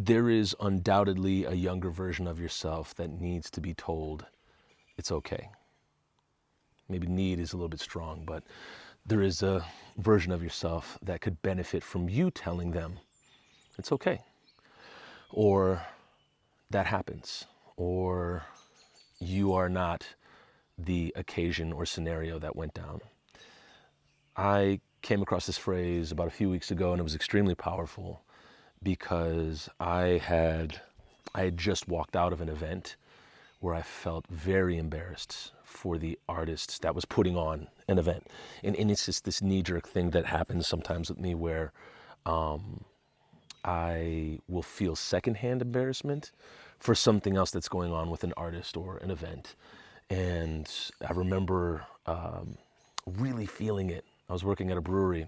there is undoubtedly a younger version of yourself that needs to be told it's okay. Maybe need is a little bit strong, but there is a version of yourself that could benefit from you telling them it's okay. Or that happens. Or you are not the occasion or scenario that went down. I came across this phrase about a few weeks ago and it was extremely powerful because I had just walked out of an event where I felt very embarrassed for the artist that was putting on an event. And it's just this knee-jerk thing that happens sometimes with me where I will feel secondhand embarrassment for something else that's going on with an artist or an event. And I remember really feeling it. I was working at a brewery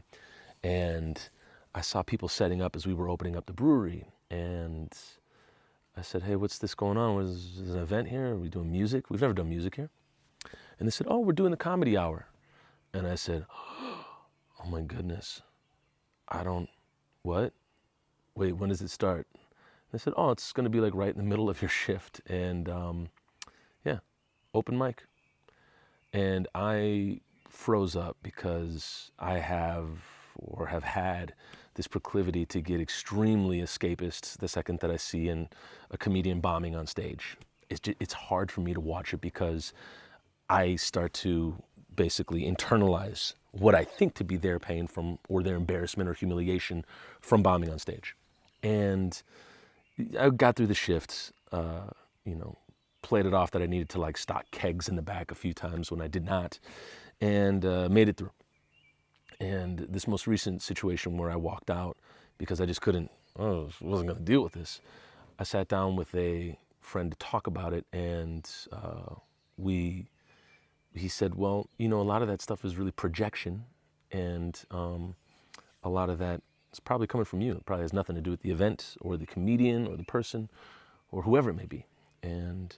and I saw people setting up as we were opening up the brewery. And I said, hey, what's this going on? Was this an event here? Are we doing music? We've never done music here. And they said, oh, we're doing the comedy hour. And I said, oh my goodness, what? Wait, when does it start? They said, oh, it's going to be like right in the middle of your shift. And yeah, open mic. And I froze up because I have had this proclivity to get extremely escapist the second that I see a comedian bombing on stage. It's hard for me to watch it because I start to basically internalize what I think to be their pain from, or their embarrassment or humiliation from bombing on stage. And I got through the shifts, played it off that I needed to like stock kegs in the back a few times when I did not, and made it through. And this most recent situation where I walked out because I just wasn't going to deal with this. I sat down with a friend to talk about it, and he said, well, a lot of that stuff is really projection, and a lot of that is probably coming from you. It probably has nothing to do with the event or the comedian or the person or whoever it may be. And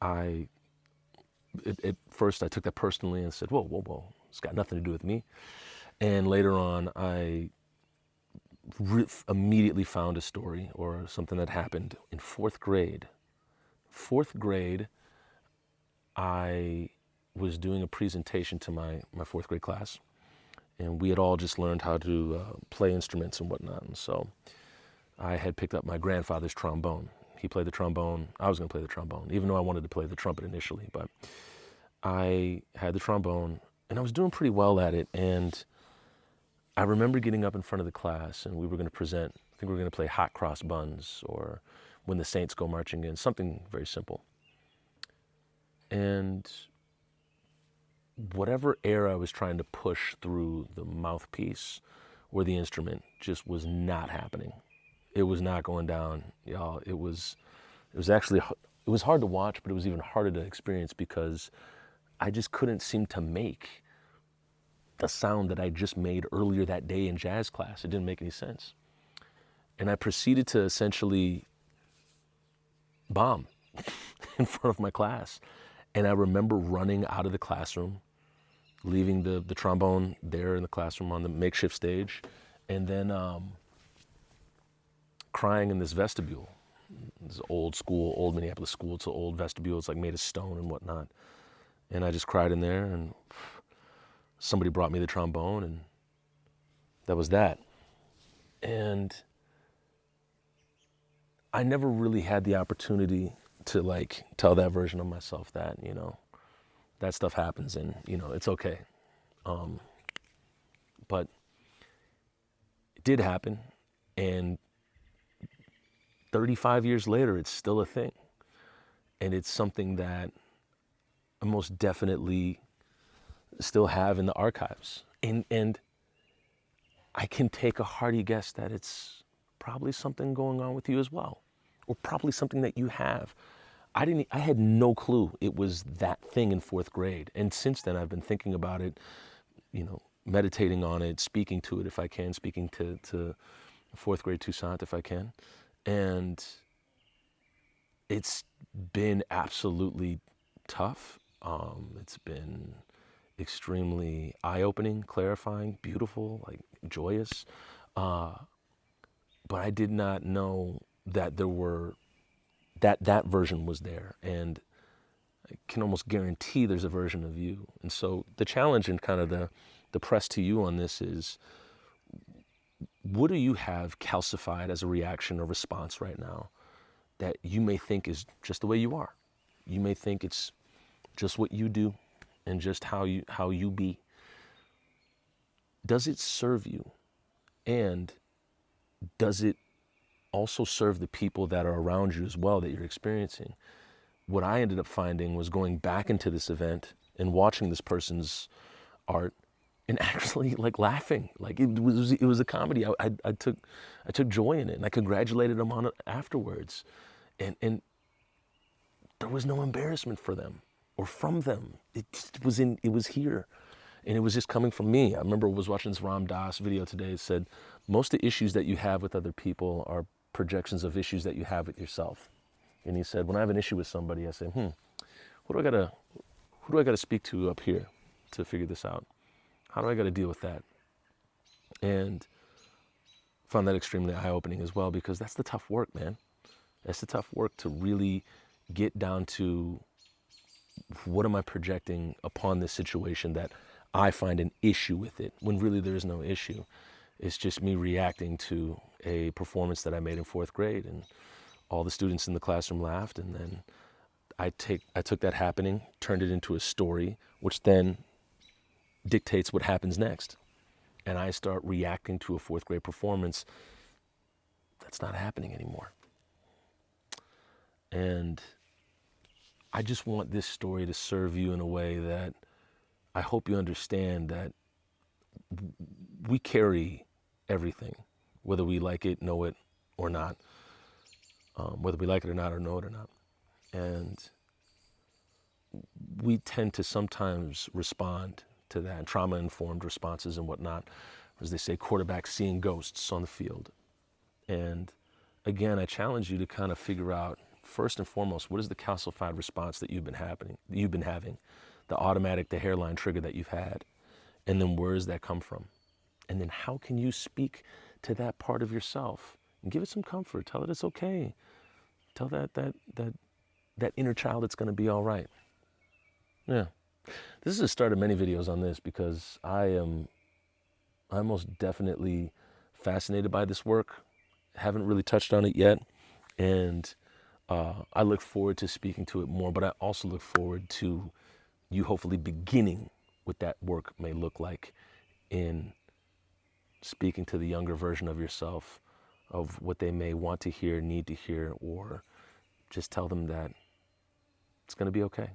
at first I took that personally and said, whoa, it's got nothing to do with me. And later on, I immediately found a story or something that happened in fourth grade. Fourth grade, I was doing a presentation to my fourth grade class, and we had all just learned how to play instruments and whatnot. And so I had picked up my grandfather's trombone. He played the trombone. I was going to play the trombone, even though I wanted to play the trumpet initially. But I had the trombone, and I was doing pretty well at it. And I remember getting up in front of the class, and we were going to present. I think we were going to play Hot Cross Buns or When the Saints Go Marching In, something very simple. And whatever air I was trying to push through the mouthpiece or the instrument just was not happening. It was not going down, y'all. It was hard to watch, but it was even harder to experience because I just couldn't seem to make the sound that I just made earlier that day in jazz class. It didn't make any sense. And I proceeded to essentially bomb in front of my class. And I remember running out of the classroom, leaving the trombone there in the classroom on the makeshift stage, and then crying in this vestibule. This old Minneapolis school. It's an old vestibule. It's like made of stone and whatnot. And I just cried in there, and somebody brought me the trombone, and that was that. And I never really had the opportunity to like tell that version of myself that, that stuff happens and, it's okay. But it did happen, and 35 years later, it's still a thing. And it's something that I most definitely still have in the archives. And I can take a hearty guess that it's probably something going on with you as well, or probably something that you have. I had no clue it was that thing in fourth grade. And since then, I've been thinking about it, meditating on it, speaking to it if I can, speaking to fourth grade Toussaint if I can. And it's been absolutely tough. It's been extremely eye-opening, clarifying, beautiful, like joyous. But I did not know that there were, that version was there. And I can almost guarantee there's a version of you. And so the challenge and kind of the press to you on this is, what do you have calcified as a reaction or response right now that you may think is just the way you are? You may think it's just what you do and just how you be. Does it serve you? And does it also serve the people that are around you as well that you're experiencing? What I ended up finding was going back into this event and watching this person's art and actually like laughing. Like it was a comedy. I took joy in it, and I congratulated them on it afterwards. And there was no embarrassment for them or from them. It was here. And it was just coming from me. I remember I was watching this Ram Dass video today. It said, most of the issues that you have with other people are projections of issues that you have with yourself. And he said, when I have an issue with somebody, I say, who do I gotta speak to up here to figure this out? How do I gotta deal with that? And found that extremely eye-opening as well, because that's the tough work, man. That's the tough work, to really get down to, what am I projecting upon this situation that I find an issue with it, when really there is no issue. It's just me reacting to a performance that I made in 4th grade, and all the students in the classroom laughed, and then I took that happening, turned it into a story, which then dictates what happens next. And I start reacting to a 4th grade performance that's not happening anymore. And I just want this story to serve you in a way that I hope you understand that we carry everything, whether we like it, know it, or not, whether we like it or not, or know it or not. And we tend to sometimes respond to that, trauma-informed responses and whatnot. As they say, quarterbacks seeing ghosts on the field. And again, I challenge you to kind of figure out, first and foremost, what is the calcified response that you've been having, the automatic, the hairline trigger that you've had, and then where does that come from? And then how can you speak to that part of yourself and give it some comfort? Tell it it's okay. Tell that inner child it's going to be all right. Yeah. This is the start of many videos on this, because I'm most definitely fascinated by this work. Haven't really touched on it yet. And I look forward to speaking to it more, but I also look forward to you hopefully beginning what that work may look like in speaking to the younger version of yourself, of what they may want to hear, need to hear, or just tell them that it's going to be okay.